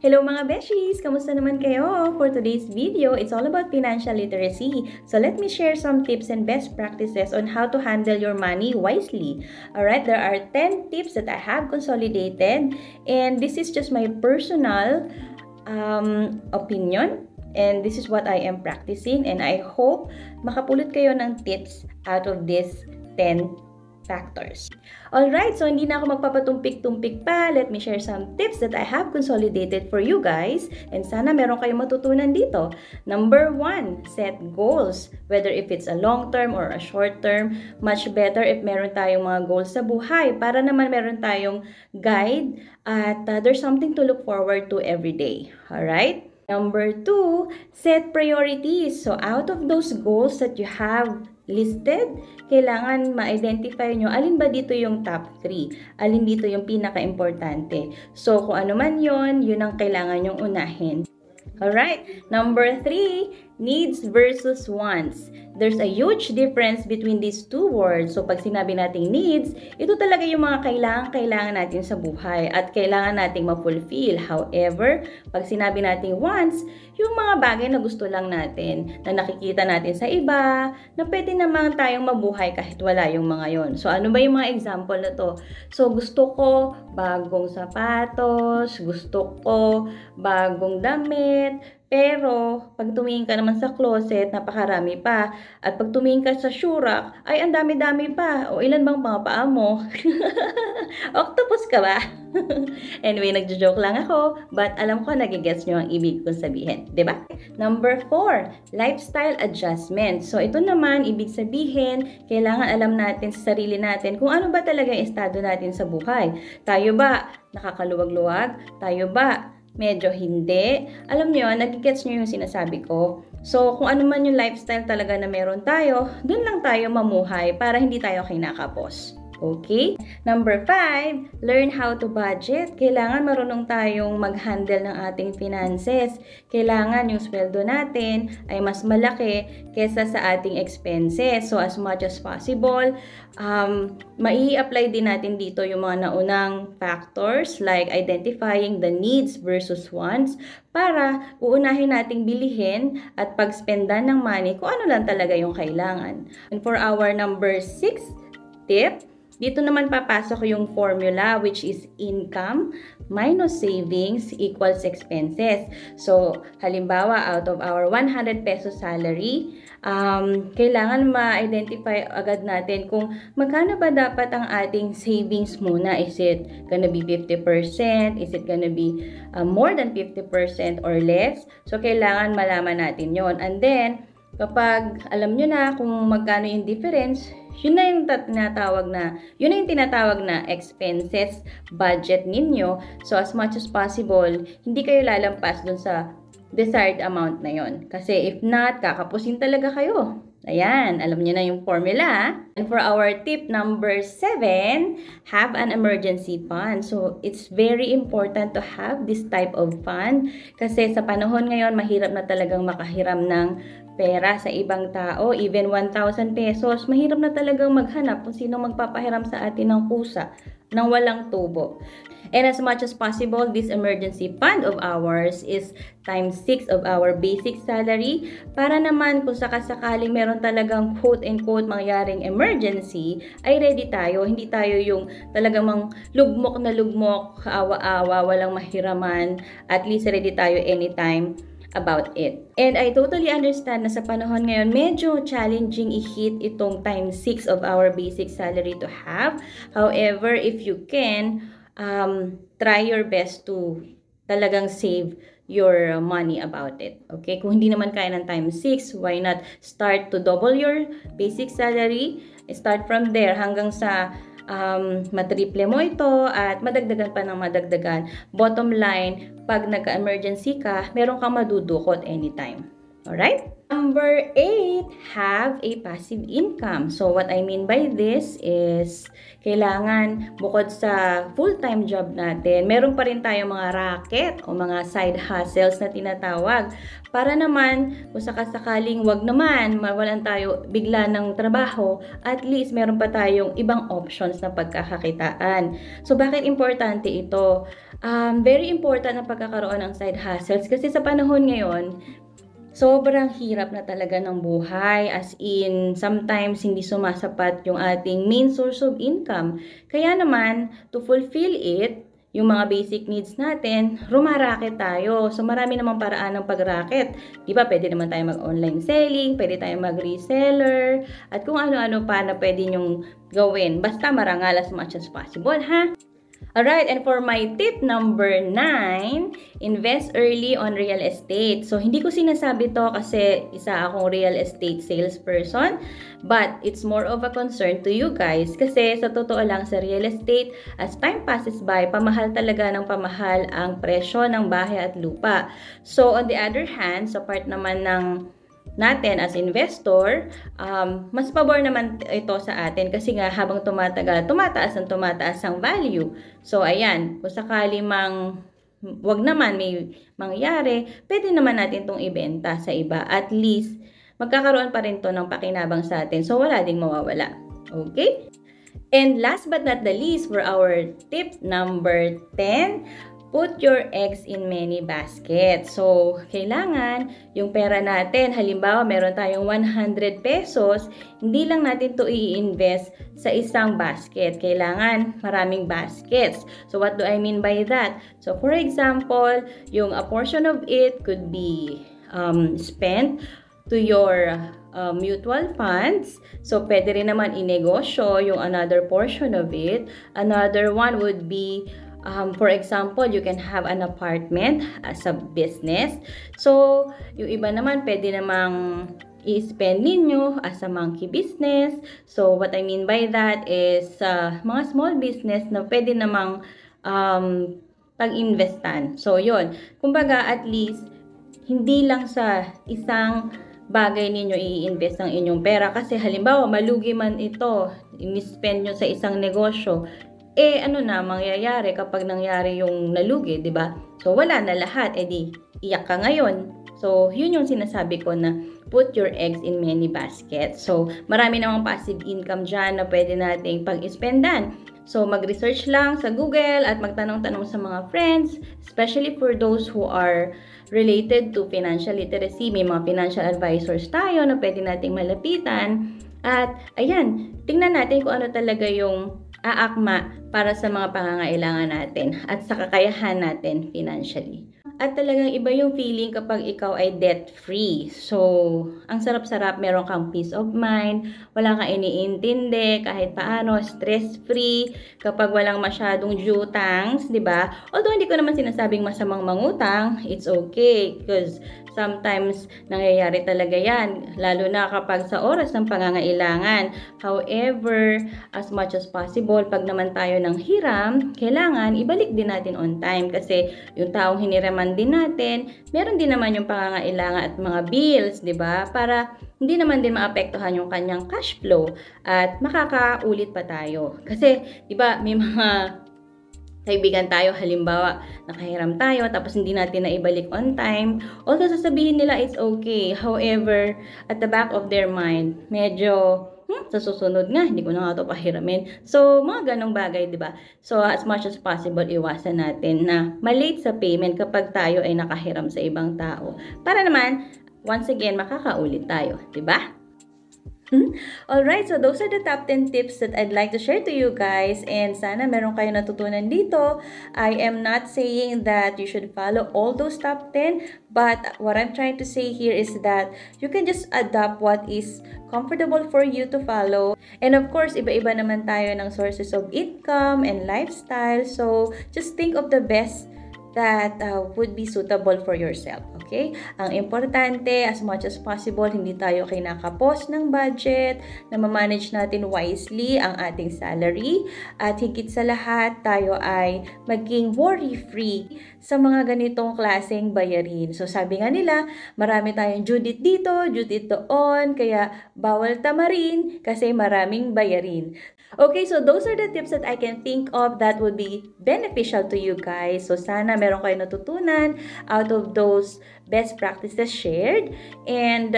Hello mga beshies! Kamusta naman kayo? For today's video, it's all about financial literacy. So let me share some tips and best practices on how to handle your money wisely. Alright, there are 10 tips that I have consolidated, and this is just my personal opinion. And this is what I am practicing, and I hope makapulot kayo ng tips out of these 10 factors. Alright, so hindi na ako magpapatumpik-tumpik pa. Let me share some tips that I have consolidated for you guys. And sana meron kayong matutunan dito. Number 1, set goals. Whether if it's a long term or a short term, much better if meron tayong mga goals sa buhay. Para naman meron tayong guide at there's something to look forward to every day. Alright? Number 2, set priorities. So out of those goals that you have listed, kailangan ma-identify nyo alin ba dito yung top 3, alin dito yung pinaka-importante. So kung ano man yun, yun ang kailangan nyong unahin. Alright, number 3, needs versus wants. There's a huge difference between these two words. So pag sinabi nating needs, ito talaga yung mga kailangan natin sa buhay at kailangan nating ma-fulfill. However, pag sinabi nating wants, yung mga bagay na gusto lang natin, na nakikita natin sa iba, na pwede naman tayong mabuhay kahit wala yung mga yon. So ano ba yung mga example na to? So gusto ko bagong sapatos, gusto ko bagong damit, pero, pag tumingin ka naman sa closet, napakarami pa. At pag tumingin ka sa Shurac, ay ang dami-dami pa. O ilan bang mga paa mo? Octopus ka ba? Anyway, nagjo-joke lang ako, but alam ko nagigets nyo ang ibig kong sabihin. Diba? Number 4, lifestyle adjustment. So, ito naman, ibig sabihin, kailangan alam natin sa sarili natin kung ano ba talaga yung estado natin sa buhay. Tayo ba nakakaluwag-luwag? Tayo ba medyo hindi? Alam nyo, nagigets nyo yung sinasabi ko. So, kung ano man yung lifestyle talaga na meron tayo, dun lang tayo mamuhay para hindi tayo kinakapos. Okay? Number 5, learn how to budget. Kailangan marunong tayong mag-handle ng ating finances. Kailangan yung sweldo natin ay mas malaki kesa sa ating expenses. So, as much as possible, mai-apply din natin dito yung mga naunang factors like identifying the needs versus wants para uunahin nating bilihin at pag-spendan ng money kung ano lang talaga yung kailangan. And for our number 6 tip, dito naman papasok yung formula which is income minus savings equals expenses. So, halimbawa, out of our 100 pesos salary, kailangan ma-identify agad natin kung magkano ba dapat ang ating savings muna. Is it gonna be 50%? Is it gonna be more than 50% or less? So, kailangan malaman natin yon. And then, kapag alam nyo na kung magkano yung difference, yun na yung tinatawag na expenses budget ninyo. So, as much as possible, hindi kayo lalampas dun sa desired amount na yon. Kasi if not, kakapusin talaga kayo. Ayan, alam niyo na yung formula. And for our tip number 7, have an emergency fund. So, it's very important to have this type of fund. Kasi sa panahon ngayon, mahirap na talagang makahiram ng pera sa ibang tao. Even 1,000 pesos, mahirap na talagang maghanap kung sino magpapahiram sa atin ng kusa, ng walang tubo. And as much as possible, this emergency fund of ours is times 6 of our basic salary para naman kung sakasakaling meron talagang quote-and-quote mangyaring emergency, ay ready tayo. Hindi tayo yung talagang lugmok na lugmok, kaawa-awa, walang mahiraman. At least ready tayo anytime about it. And I totally understand na sa panahon ngayon, medyo challenging i-hit itong times 6 of our basic salary to have. However, if you can, try your best to talagang save your money about it. Okay? Kung hindi naman kaya ng times 6, why not start to double your basic salary? Start from there hanggang sa matriple mo ito at madagdagan pa ng madagdagan. Bottom line, pag nagka-emergency ka, meron kang madudukot anytime. Alright? Number 8, have a passive income. So what I mean by this is kailangan bukod sa full-time job natin, meron pa rin tayong mga racket o mga side hustles na tinatawag. Para naman kung sakasakaling wag naman mawalan tayo bigla ng trabaho, at least meron pa tayong ibang options na pagkakakitaan. So bakit importante ito? Very important na pagkakaroon ng side hustles kasi sa panahon ngayon, sobrang hirap na talaga ng buhay, as in sometimes hindi sumasapat yung ating main source of income. Kaya naman, to fulfill it, yung mga basic needs natin, rumaraket tayo. So marami namang paraan ng pagraket. Di ba, pwede naman tayo mag-online selling, pwede tayo mag-reseller, at kung ano-ano pa na pwede nyong gawin. Basta marangal as much as possible, ha? Alright, and for my tip number 9, invest early on real estate. So, hindi ko sinasabi to kasi isa akong real estate salesperson, but it's more of a concern to you guys kasi sa totoo lang sa real estate, as time passes by, pamahal talaga ng pamahal ang presyo ng bahay at lupa. So, on the other hand, sa part naman ng natin as investor, mas pabor naman ito sa atin kasi nga habang tumatagal, tumataas ang value. So ayan, kung sakali wag naman may mangyari, pwede naman natin itong ibenta sa iba. At least, magkakaroon pa rin to ng pakinabang sa atin. So wala ding mawawala. Okay? And last but not the least, for our tip number 10, put your eggs in many baskets. So, kailangan yung pera natin, halimbawa meron tayong 100 pesos, hindi lang natin to i-invest sa isang basket. Kailangan maraming baskets. So, what do I mean by that? So, for example, yung a portion of it could be spent to your mutual funds. So, pwede rin naman inegosyo yung another portion of it. Another one would be for example, you can have an apartment as a business. So, yung iba naman, pwede namang i-spend ninyo as a monkey business. So, what I mean by that is mga small business na pwede namang pag-investan. So, yun. Kumbaga, at least, hindi lang sa isang bagay ninyo i-invest ang inyong pera. Kasi halimbawa, malugi man ito, i-spend nyo sa isang negosyo, ano na mangyayari kapag nangyari yung nalugi, di ba? So, wala na lahat. Di, iyak ka ngayon. So, yun yung sinasabi ko na put your eggs in many baskets. So, marami namang passive income dyan na pwede nating pag-ispendan. So, mag-research lang sa Google at magtanong-tanong sa mga friends, especially for those who are related to financial literacy. May mga financial advisors tayo na pwede nating malapitan. At, ayan, tingnan natin kung ano talaga yung aakma para sa mga pangangailangan natin at sa kakayahan natin financially. At talagang iba yung feeling kapag ikaw ay debt-free. So, ang sarap-sarap, meron kang peace of mind, wala kang iniintindi, kahit paano, stress-free, kapag walang masyadong dutangs, di ba? Although, hindi ko naman sinasabing masamang mangutang, it's okay, because sometimes nangyayari talaga yan, lalo na kapag sa oras ng pangangailangan. However, as much as possible, pag naman tayo ng hiram, kailangan ibalik din natin on time kasi yung taong hiniraman din natin, meron din naman yung pangangailangan at mga bills, di ba? Para hindi naman din maapektuhan yung kanyang cash flow at makakaulit pa tayo. Kasi, di ba, may mga kaibigan tayo, halimbawa, nakahiram tayo, tapos hindi natin naibalik on time. Although sasabihin nila it's okay. However, at the back of their mind, medyo, sa susunod nga, hindi ko na nga ito pahiramin. So, mga ganong bagay, di ba? So, as much as possible, iwasan natin na malate sa payment kapag tayo ay nakahiram sa ibang tao. Para naman, once again, makakaulit tayo, di ba? Alright, so those are the top 10 tips that I'd like to share to you guys, and sana meron kayo natutunan dito. I am not saying that you should follow all those top 10, but what I'm trying to say here is that you can just adopt what is comfortable for you to follow. And of course, iba-iba naman tayo ng sources of income and lifestyle, so just think of the best that would be suitable for yourself, okay? Ang importante, as much as possible, hindi tayo kinakapos ng budget, na ma-manage natin wisely ang ating salary, at higit sa lahat, tayo ay maging worry-free sa mga ganitong klaseng bayarin. So sabi nga nila, marami tayong due date dito, due date doon, kaya bawal tamarin kasi maraming bayarin. Okay, so those are the tips that I can think of that would be beneficial to you guys. So sana meron kayo natutunan out of those best practices shared. And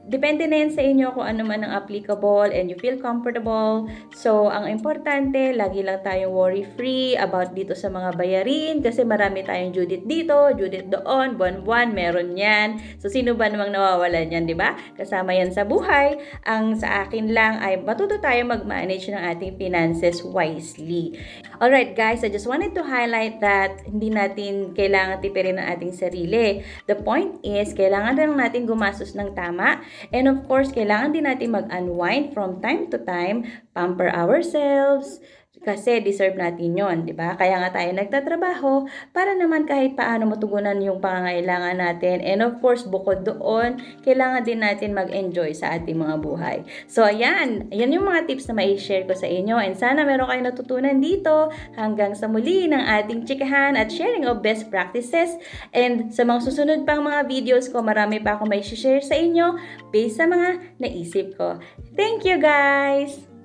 depende na yan sa inyo kung ano man ang applicable and you feel comfortable. So ang importante, lagi lang tayong worry-free about dito sa mga bayarin kasi marami tayong due date dito, due date doon, buwan-buwan, meron yan. So sino ba namang nawawalan yan, di ba? Kasama yan sa buhay. Ang sa akin lang ay matuto tayo mag-manage ng ating finances wisely. Alright guys, I just wanted to highlight that hindi natin kailangan tipirin ang ating sarili. The point is, kailangan din natin gumastos ng tama. And of course, kailangan din natin mag-unwind from time to time, pamper ourselves, kasi deserve natin yon, di ba? Kaya nga tayo nagtatrabaho para naman kahit paano matugunan yung pangangailangan natin. And of course, bukod doon, kailangan din natin mag-enjoy sa ating mga buhay. So, ayan yung mga tips na mai-share ko sa inyo. And sana meron kayong natutunan dito. Hanggang sa muli ng ating chikahan at sharing of best practices. And sa mga susunod pang mga videos ko, marami pa akong mai-share sa inyo based sa mga naisip ko. Thank you guys!